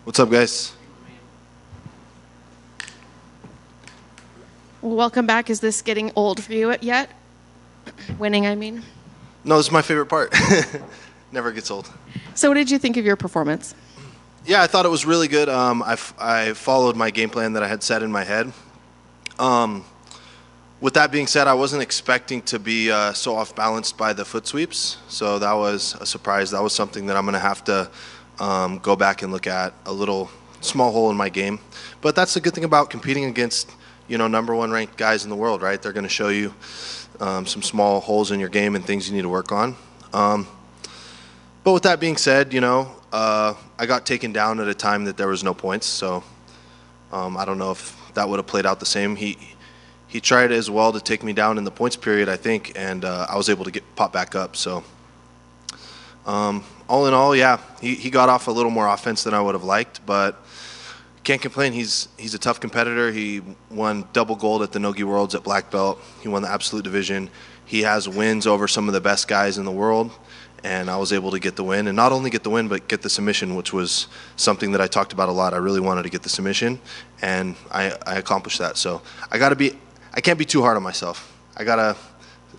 What's up, guys? Well, welcome back. Is this getting old for you yet? Winning, I mean. No, this is my favorite part. Never gets old. So what did you think of your performance? Yeah, I thought it was really good. I followed my game plan that I had set in my head. With that being said, I wasn't expecting to be so off-balanced by the foot sweeps, so that was a surprise. That was something that I'm going to have to go back and look at, a little small hole in my game. But that's the good thing about competing against, number one ranked guys in the world, right? They're going to show you some small holes in your game and things you need to work on. But with that being said, I got taken down at a time that there was no points, so I don't know if that would have played out the same. He tried as well to take me down in the points period, I think, and I was able to get popped back up. So all in all, yeah, he got off a little more offense than I would have liked, but can't complain. He's a tough competitor. He won double gold at the Nogi Worlds at black belt. He won the absolute division. He has wins over some of the best guys in the world, and I was able to get the win. And not only get the win, but get the submission, which was something that I talked about a lot. I really wanted to get the submission, and I accomplished that. So I can't be too hard on myself. I gotta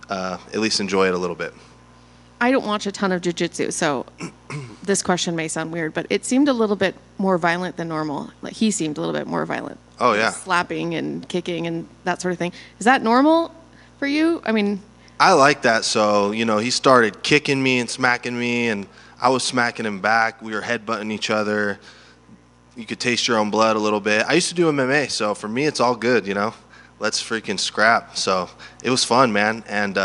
at least enjoy it a little bit. I don't watch a ton of jiu-jitsu, so this question may sound weird, but it seemed a little bit more violent than normal. Like he seemed a little bit more violent. Oh, yeah. Slapping and kicking and that sort of thing. Is that normal for you? I mean, I like that. So, he started kicking me and smacking me, and I was smacking him back. We were headbutting each other. You could taste your own blood a little bit. I used to do MMA, so for me, it's all good, Let's freaking scrap. So it was fun, man. And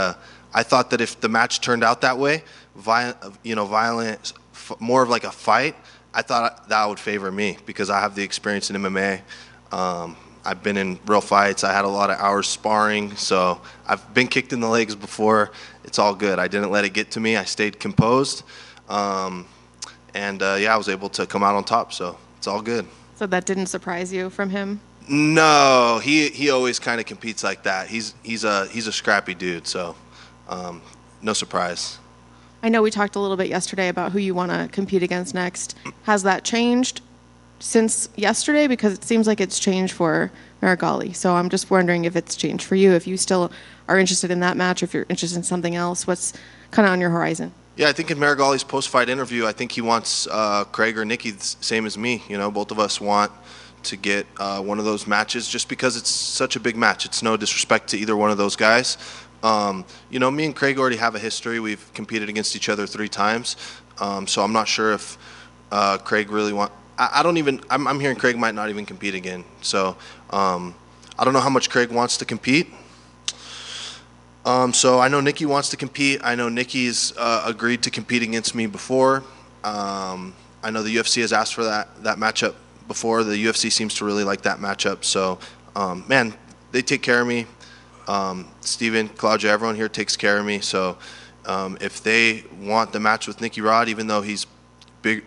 I thought that if the match turned out that way, violent, more of like a fight, I thought that would favor me because I have the experience in MMA. I've been in real fights. I had a lot of hours sparring, so I've been kicked in the legs before. It's all good. I didn't let it get to me. I stayed composed, I was able to come out on top, so it's all good. So that didn't surprise you from him? No, he always kind of competes like that. He's a scrappy dude, so no surprise. I know we talked a little bit yesterday about who you want to compete against next. Has that changed since yesterday? Because it seems like it's changed for Marigali. So I'm just wondering if it's changed for you, if you still are interested in that match, if you're interested in something else. What's kind of on your horizon? Yeah, I think in Marigali's post-fight interview, I think he wants Craig or Nikki the same as me. Both of us want to get one of those matches just because it's such a big match. It's no disrespect to either one of those guys. Me and Craig already have a history. We've competed against each other 3 times. So I'm not sure if Craig really I'm hearing Craig might not even compete again. So I don't know how much Craig wants to compete. So I know Nikki wants to compete. I know Nikki's agreed to compete against me before. I know the UFC has asked for that matchup before. The UFC seems to really like that matchup. So, man, they take care of me. Steven, Claudia, everyone here takes care of me. So if they want the match with Nicky Rod, even though he's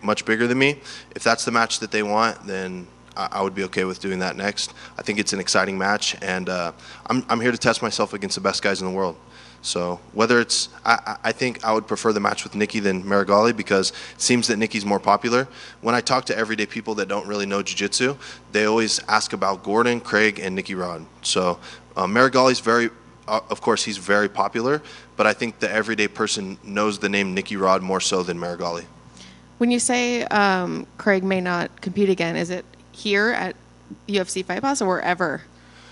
much bigger than me, if that's the match that they want, then I would be okay with doing that next. I think it's an exciting match, and I'm here to test myself against the best guys in the world. So whether it's, I think I would prefer the match with Nikki than Marigali because it seems that Nikki's more popular. When I talk to everyday people that don't really know jiu-jitsu, they always ask about Gordon, Craig, and Nicky Rod. So Marigali's of course, he's very popular, but I think the everyday person knows the name Nicky Rod more so than Marigali. When you say Craig may not compete again, is it here at UFC Fight Pass or wherever?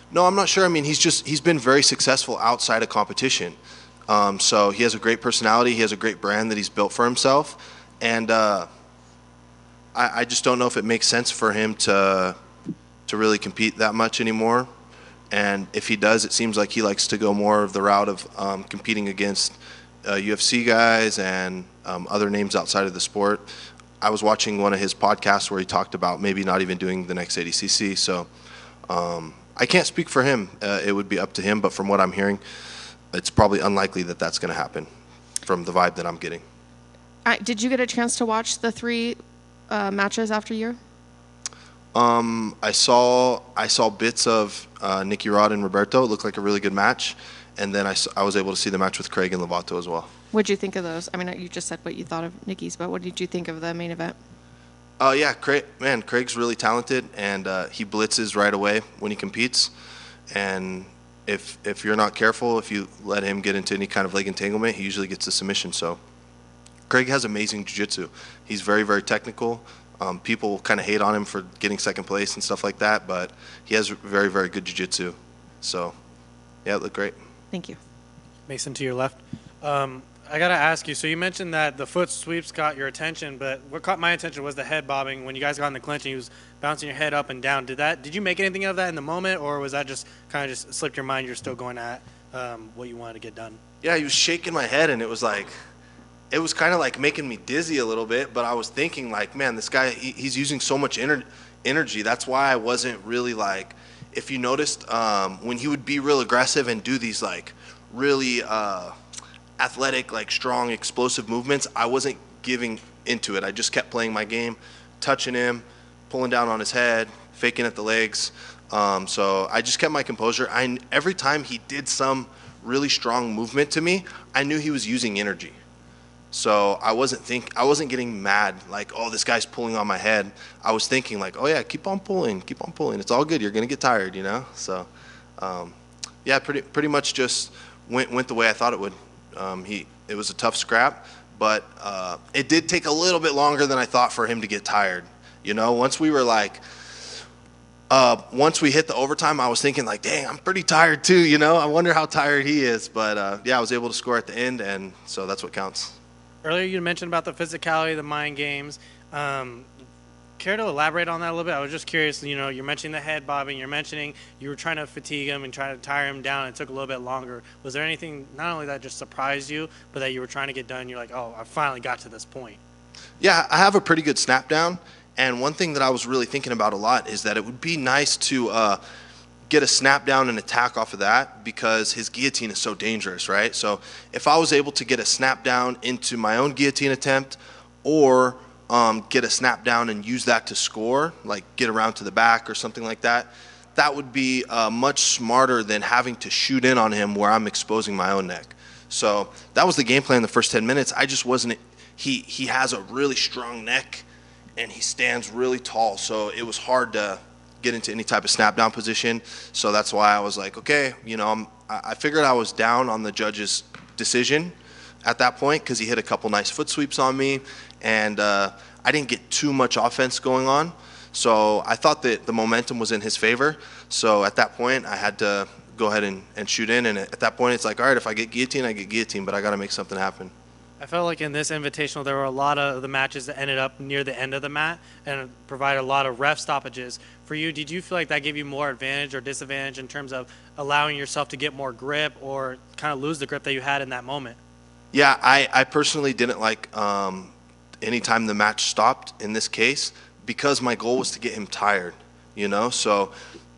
No, I'm not sure. I mean, he's been very successful outside of competition. So he has a great personality. He has a great brand that he's built for himself. And I just don't know if it makes sense for him to really compete that much anymore. And if he does, it seems like he likes to go more of the route of competing against UFC guys and other names outside of the sport. I was watching one of his podcasts where he talked about maybe not even doing the next ADCC. So I can't speak for him. It would be up to him. But from what I'm hearing, it's probably unlikely that that's going to happen from the vibe that I'm getting. Did you get a chance to watch the 3 matches after you? I saw bits of Nicky Rod and Roberto. It looked like a really good match. And then I was able to see the match with Craig and Lovato as well. What did you think of those? I mean, you just said what you thought of Nikki's, but what did you think of the main event? Yeah, Craig's really talented, and he blitzes right away when he competes. And if you're not careful, if you let him get into any kind of leg entanglement, he usually gets a submission. So Craig has amazing jiu-jitsu. He's very, very technical. People kind of hate on him for getting second place and stuff like that, but he has very, very good jiu-jitsu. So, yeah, it looked great. Thank you. Mason, to your left. I got to ask you, so you mentioned that the foot sweeps got your attention, but what caught my attention was the head bobbing. When you guys got in the clinch and he was bouncing your head up and down, did you make anything of that in the moment, or was that just kind of just slipped your mind, you're still going at what you wanted to get done? Yeah, he was shaking my head, and it was kind of like making me dizzy a little bit, but I was thinking like, man, this guy, he's using so much energy. That's why I wasn't really like, if you noticed, when he would be real aggressive and do these like really athletic, like strong, explosive movements, I wasn't giving into it. I just kept playing my game, touching him, pulling down on his head, faking at the legs. So I just kept my composure. Every time he did some really strong movement to me, I knew he was using energy. So I wasn't getting mad like, oh, this guy's pulling on my head. I was thinking like, oh yeah, keep on pulling. It's all good. You're gonna get tired, you know. So yeah, pretty much just went the way I thought it would. It was a tough scrap, but it did take a little bit longer than I thought for him to get tired. You know, once we hit the overtime, I was thinking like, dang, I'm pretty tired too. You know, I wonder how tired he is. But yeah, I was able to score at the end, and so that's what counts. Earlier you mentioned about the physicality, the mind games. Care to elaborate on that a little bit? I was just curious, you know, you're mentioning the head bobbing, you're mentioning you were trying to fatigue him and try to tire him down, and it took a little bit longer. Was there anything, not only that just surprised you, but that you were trying to get done, you're like, oh, I finally got to this point? Yeah, I have a pretty good snap down, and one thing that I was really thinking about a lot is that it would be nice to get a snap down and attack off of that, because his guillotine is so dangerous, right? So if I was able to get a snap down into my own guillotine attempt, or get a snap down and use that to score, like get around to the back or something like that, that would be much smarter than having to shoot in on him where I'm exposing my own neck. So that was the game plan the first 10 minutes. I just wasn't, he has a really strong neck and he stands really tall, so it was hard to get into any type of snap down position. So that's why I was like, okay, you know, I figured I was down on the judge's decision at that point, because he hit a couple nice foot sweeps on me, and I didn't get too much offense going on. So I thought that the momentum was in his favor. So at that point, I had to go ahead and shoot in. And at that point, it's like, all right, if I get guillotine, I get guillotine, but I got to make something happen. I felt like in this invitational, there were a lot of the matches that ended up near the end of the mat and provided a lot of ref stoppages. For you, did you feel like that gave you more advantage or disadvantage in terms of allowing yourself to get more grip or kind of lose the grip that you had in that moment? Yeah, I personally didn't like any time the match stopped in this case, because my goal was to get him tired, you know? So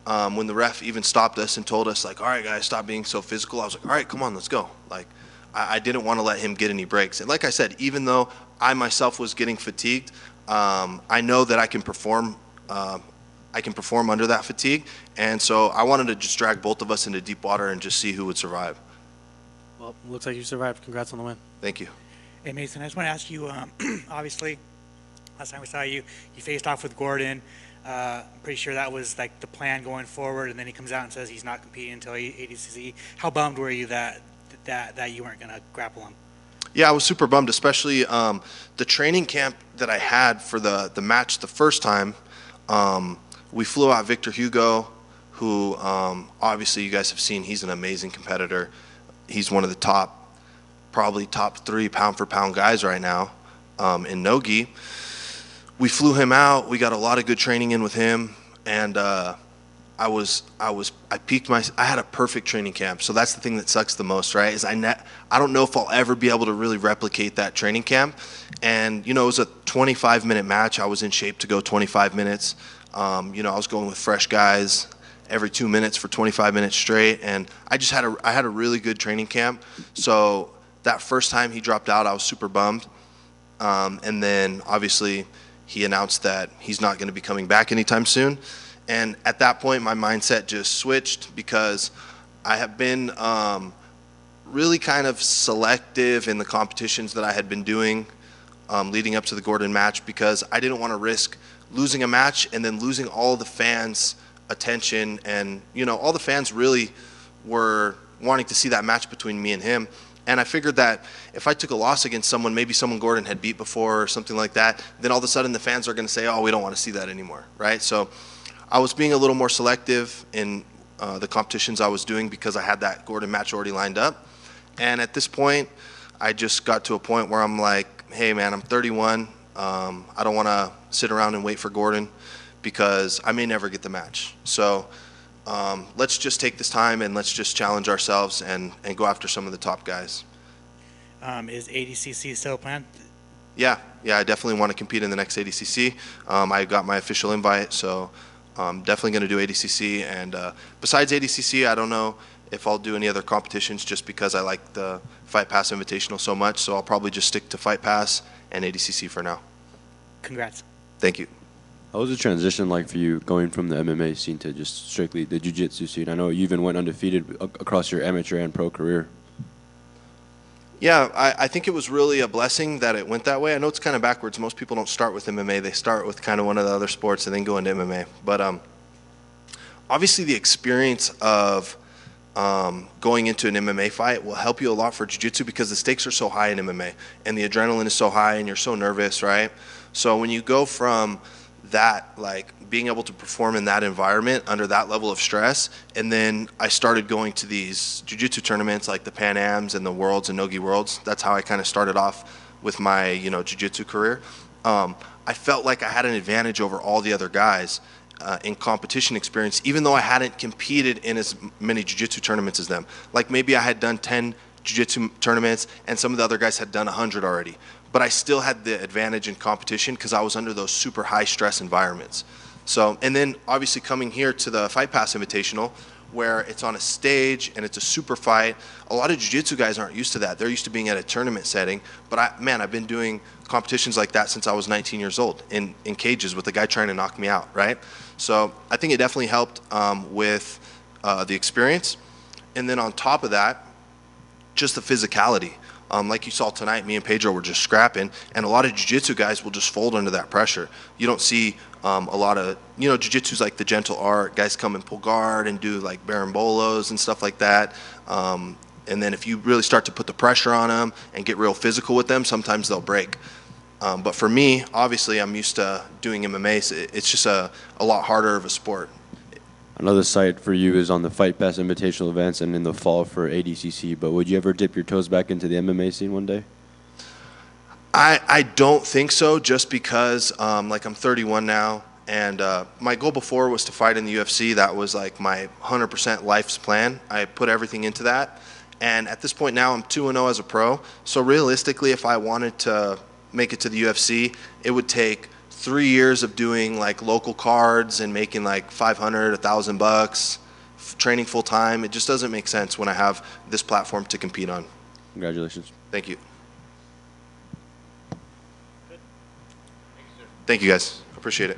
when the ref even stopped us and told us, like, all right, guys, stop being so physical, I was like, all right, come on, let's go. Like, I didn't want to let him get any breaks. And like I said, even though I myself was getting fatigued, I know that I can perform under that fatigue. And so I wanted to just drag both of us into deep water and just see who would survive. Well, looks like you survived. Congrats on the win. Thank you. Hey, Mason, I just want to ask you, obviously, last time we saw you, you faced off with Gordon. I'm pretty sure that was like the plan going forward, and then he comes out and says he's not competing until ADCC. How bummed were you that you weren't going to grapple him? Yeah, I was super bummed, especially the training camp that I had for the match the first time. We flew out Victor Hugo, who obviously you guys have seen. He's an amazing competitor. He's one of the probably top 3 pound-for-pound guys right now in no-gi. We flew him out. We got a lot of good training in with him, and I had a perfect training camp. So that's the thing that sucks the most, right? Is I don't know if I'll ever be able to really replicate that training camp. And you know, it was a 25-minute match. I was in shape to go 25 minutes. You know, I was going with fresh guys every 2 minutes for 25 minutes straight, and I had a really good training camp. So that first time he dropped out, I was super bummed. And then obviously he announced that he's not going to be coming back anytime soon. And at that point, my mindset just switched, because I have been really kind of selective in the competitions that I had been doing leading up to the Gordon match because I didn't want to risk losing a match and then losing all the fans' attention. And, you know, all the fans really were wanting to see that match between me and him. And I figured that if I took a loss against someone, maybe someone Gordon had beat before or something like that, then all of a sudden the fans are going to say, oh, we don't want to see that anymore, right? So I was being a little more selective in the competitions I was doing because I had that Gordon match already lined up. And at this point, I just got to a point where I'm like, hey, man, I'm 31. I don't want to sit around and wait for Gordon because I may never get the match. So let's just take this time and let's just challenge ourselves and go after some of the top guys. Is ADCC still planned? Yeah, I definitely want to compete in the next ADCC. I got my official invite, so I'm definitely going to do ADCC. And besides ADCC, I don't know if I'll do any other competitions just because I like the Fight Pass Invitational so much. So I'll probably just stick to Fight Pass and ADCC for now. Congrats. Thank you. How was the transition like for you going from the MMA scene to just strictly the jiu-jitsu scene? I know you even went undefeated across your amateur and pro career. Yeah, I think it was really a blessing that it went that way. I know it's kind of backwards. Most people don't start with MMA. They start with kind of one of the other sports and then go into MMA. But obviously the experience of going into an MMA fight will help you a lot for jiu-jitsu because the stakes are so high in MMA and the adrenaline is so high and you're so nervous, right? So when you go from that, like being able to perform in that environment under that level of stress, and then I started going to these jiu-jitsu tournaments like the Pan Ams and the Worlds and Nogi Worlds. That's how I kind of started off with my, you know, jiu-jitsu career. I felt like I had an advantage over all the other guys in competition experience, even though I hadn't competed in as many jiu-jitsu tournaments as them. Like maybe I had done 10 jiu-jitsu tournaments and some of the other guys had done 100 already. But I still had the advantage in competition because I was under those super high stress environments. So, and then obviously coming here to the Fight Pass Invitational, where it's on a stage and it's a super fight, a lot of jiu-jitsu guys aren't used to that. They're used to being at a tournament setting. But I've been doing competitions like that since I was 19 years old in cages with a guy trying to knock me out, right? So I think it definitely helped with the experience. And then on top of that, just the physicality. Like you saw tonight, me and Pedro were just scrapping, and a lot of jiu-jitsu guys will just fold under that pressure. You don't see a lot of, you know, jiu-jitsu's like the gentle art. Guys come and pull guard and do like barambolos and stuff like that. And then if you really start to put the pressure on them and get real physical with them, sometimes they'll break. But for me, obviously, I'm used to doing MMA, so it's just a lot harder of a sport. Another site for you is on the Fight Pass Invitational events and in the fall for ADCC, but would you ever dip your toes back into the MMA scene one day? I don't think so, just because like I'm 31 now, and my goal before was to fight in the UFC. That was like my 100% life's plan. I put everything into that, and at this point now I'm 2-0 as a pro, so realistically if I wanted to make it to the UFC, it would take 3 years of doing like local cards and making like $500, $1,000, training full time. It just doesn't make sense when I have this platform to compete on. Congratulations. Thank you. Thank you guys. Appreciate it.